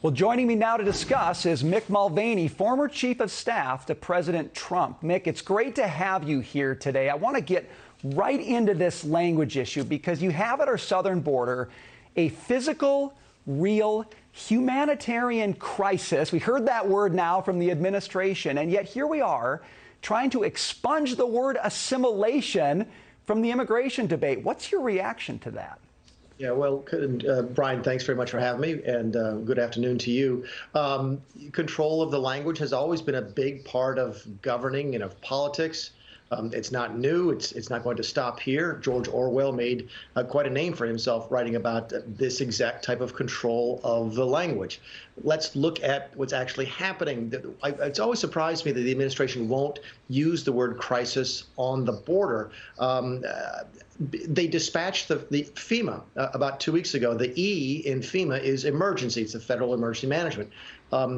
Well, joining me now to discuss is Mick Mulvaney, former chief of staff to President Trump. Mick, it's great to have you here today. I want to get right into this language issue because you have at our southern border a physical, real, humanitarian crisis. We heard that word now from the administration, and yet here we are trying to expunge the word assimilation from the immigration debate. What's your reaction to that? Yeah, well, Brian, thanks very much for having me, and good afternoon to you. Control of the language has always been a big part of governing and of politics. It's not new. It's not going to stop here. George Orwell made quite a name for himself writing about this exact type of control of the language. Let's look at what's actually happening. It's always surprised me that the administration won't use the word crisis on the border. They dispatched the FEMA about 2 weeks ago. The E in FEMA is emergency. It's the Federal Emergency Management.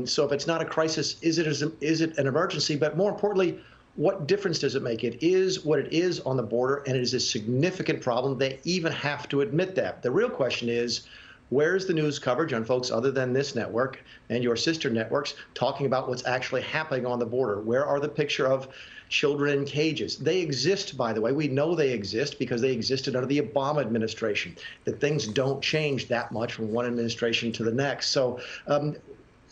So if it's not a crisis, is it an emergency? But more importantly, what difference does it make? It is what it is on the border, and it is a significant problem. They even have to admit that. The real question is, where's the news coverage on folks other than this network and your sister networks talking about what's actually happening on the border? Where are the picture of children in cages? They exist, by the way. We know they exist because they existed under the Obama administration. That things don't change that much from one administration to the next. So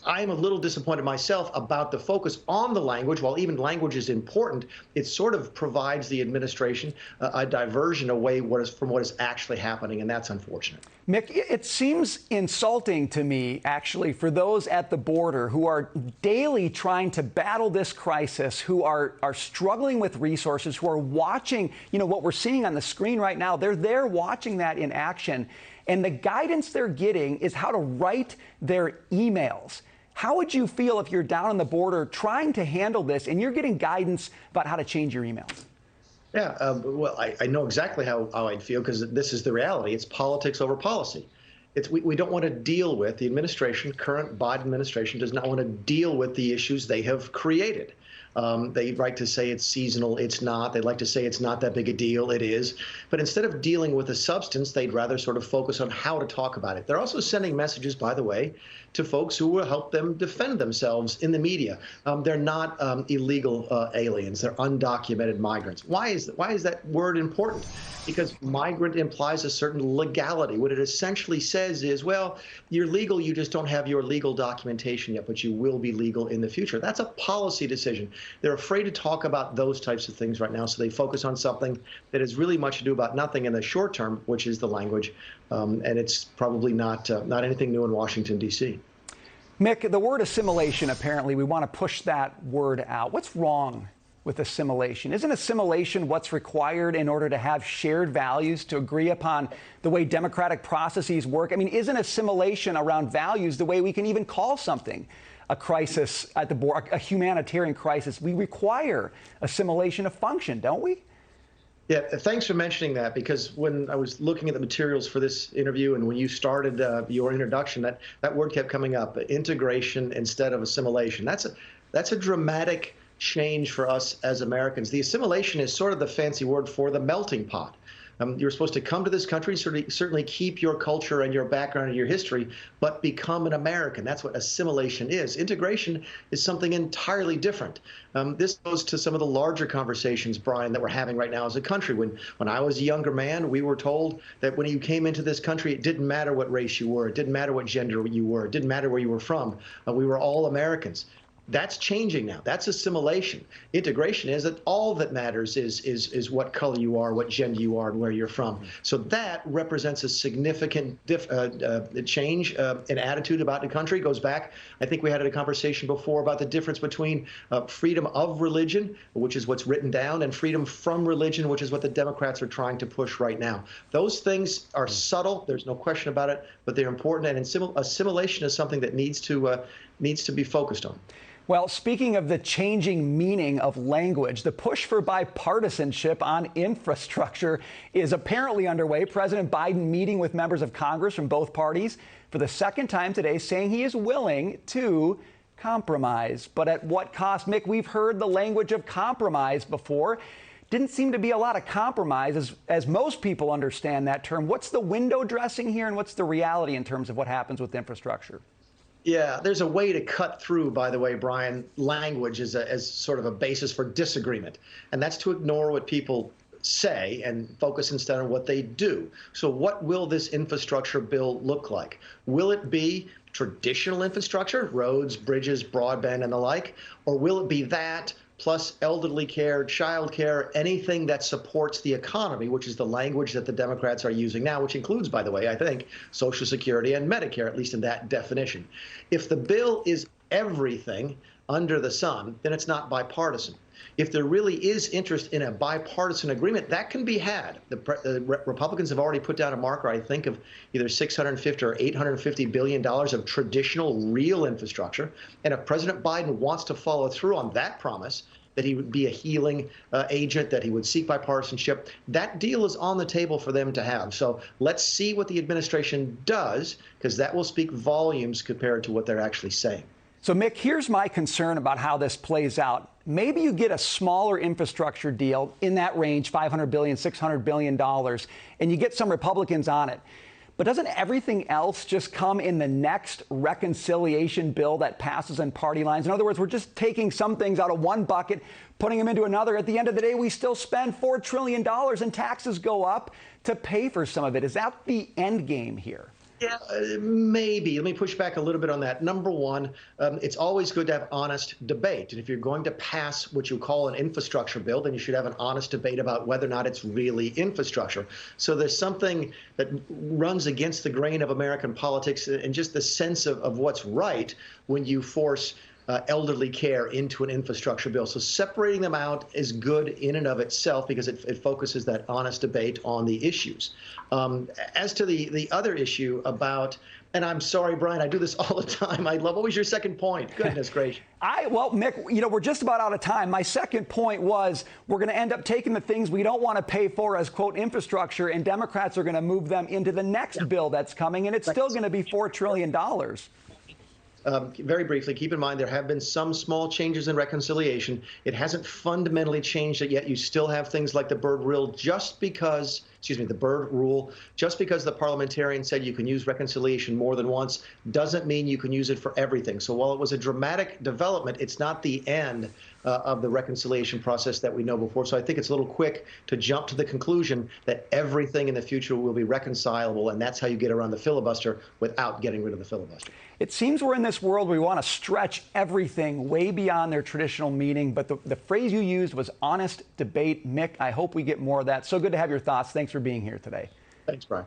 I'm a little disappointed myself about the focus on the language. While even language is important, it sort of provides the administration a diversion away from what is actually happening, and that's unfortunate. Mick, it seems insulting to me, actually, for those at the border who are daily trying to battle this crisis, who are struggling with resources, who are watching, what we're seeing on the screen right now. They're there watching that in action, and the guidance they're getting is how to write their emails. How would you feel if you're down on the border trying to handle this and you're getting guidance about how to change your emails? Yeah, well, I know exactly how I'd feel because this is the reality. It's politics over policy. We don't want to deal with the administration, current Biden administration does not want to deal with the issues they have created. They like to say it's seasonal. It's not. They like to say it's not that big a deal. It is. But instead of dealing with the substance, they'd rather sort of focus on how to talk about it. They're also sending messages, by the way, to folks who will help them defend themselves in the media. They're not illegal aliens. They're undocumented migrants. Why is that word important? Because migrant implies a certain legality. What it essentially says is, well, you're legal, you just don't have your legal documentation yet, but you will be legal in the future. That's a policy decision. They're afraid to talk about those types of things right now, so they focus on something that has really much to do about nothing in the short term, which is the language, and it's probably not anything new in Washington, D.C. Mick, the word assimilation, apparently, we want to push that word out. What's wrong with assimilation? Isn't assimilation what's required in order to have shared values, to agree upon the way democratic processes work? I mean, isn't assimilation around values the way we can even call something a crisis at the border, a humanitarian crisis? We require assimilation to function, don't we? Yeah, thanks for mentioning that, because when I was looking at the materials for this interview and when you started your introduction, that word kept coming up, integration instead of assimilation. That's a dramatic change for us as Americans. The assimilation is sort of the fancy word for the melting pot. You're supposed to come to this country, certainly keep your culture and your background and your history, but become an American. That's what assimilation is. Integration is something entirely different. This goes to some of the larger conversations, Brian, that we're having right now as a country. When I was a younger man, we were told that when you came into this country, it didn't matter what race you were. It didn't matter what gender you were. It didn't matter where you were from. We were all Americans. That's changing now. That's assimilation. Integration is that all that matters is what color you are, what gender you are, and where you're from. So that represents a significant change in attitude about the country. It goes back, I think we had a conversation before about the difference between freedom of religion, which is what's written down, and freedom from religion, which is what the Democrats are trying to push right now. Those things are subtle. There's no question about it, but they're important. And assimilation is something that needs to be focused on. Well, speaking of the changing meaning of language, the push for bipartisanship on infrastructure is apparently underway. President Biden meeting with members of Congress from both parties for the second time today, saying he is willing to compromise. But at what cost? Mick, we've heard the language of compromise before. Didn't seem to be a lot of compromise, as most people understand that term. What's the window dressing here, and what's the reality in terms of what happens with infrastructure? Yeah, there's a way to cut through, by the way, Brian, language as sort of a basis for disagreement. And that's to ignore what people say and focus instead on what they do. So what will this infrastructure bill look like? Will it be traditional infrastructure, roads, bridges, broadband, and the like? Or will it be that plus elderly care, child care, anything that supports the economy, which is the language that the Democrats are using now, which includes, by the way, I think, Social Security and Medicare, at least in that definition. If the bill is everything under the sun, then it's not bipartisan. If there really is interest in a bipartisan agreement, that can be had. The Republicans have already put down a marker, I think, of either $650 or $850 billion of traditional real infrastructure. And if President Biden wants to follow through on that promise, that he would be a healing agent, that he would seek bipartisanship, that deal is on the table for them to have. So let's see what the administration does, because that will speak volumes compared to what they're actually saying. So, Mick, here's my concern about how this plays out. Maybe you get a smaller infrastructure deal in that range, $500 billion, $600 billion, and you get some Republicans on it. But doesn't everything else just come in the next reconciliation bill that passes in party lines? In other words, we're just taking some things out of one bucket, putting them into another. At the end of the day, we still spend $4 trillion and taxes go up to pay for some of it. Is that the end game here? Yeah, maybe. Let me push back a little bit on that. Number one, it's always good to have honest debate. And if you're going to pass what you call an infrastructure bill, then you should have an honest debate about whether or not it's really infrastructure. So there's something that runs against the grain of American politics and just the sense of what's right when you force elderly care into an infrastructure bill. So separating them out is good in and of itself because it focuses that honest debate on the issues. As to the other issue about, and I'm sorry, Brian, I do this all the time. What was your second point? Goodness gracious. Well, Mick, we're just about out of time. My second point was we're going to end up taking the things we don't want to pay for as, quote, infrastructure, and Democrats are going to move them into the next bill that's coming, and it's still going to be $4 trillion. Very briefly, keep in mind there have been some small changes in reconciliation. It hasn't fundamentally changed it yet. You still have things like the Byrd rule just because, the Byrd rule, just because the parliamentarian said you can use reconciliation more than once doesn't mean you can use it for everything. So while it was a dramatic development, it's not the end of the reconciliation process that we know before. So I think it's a little quick to jump to the conclusion that everything in the future will be reconcilable, and that's how you get around the filibuster without getting rid of the filibuster. It seems we're in this world where we want to stretch everything way beyond their traditional meaning, but the phrase you used was honest debate. Mick, I hope we get more of that. So good to have your thoughts. Thanks for being here today. Thanks, Brian.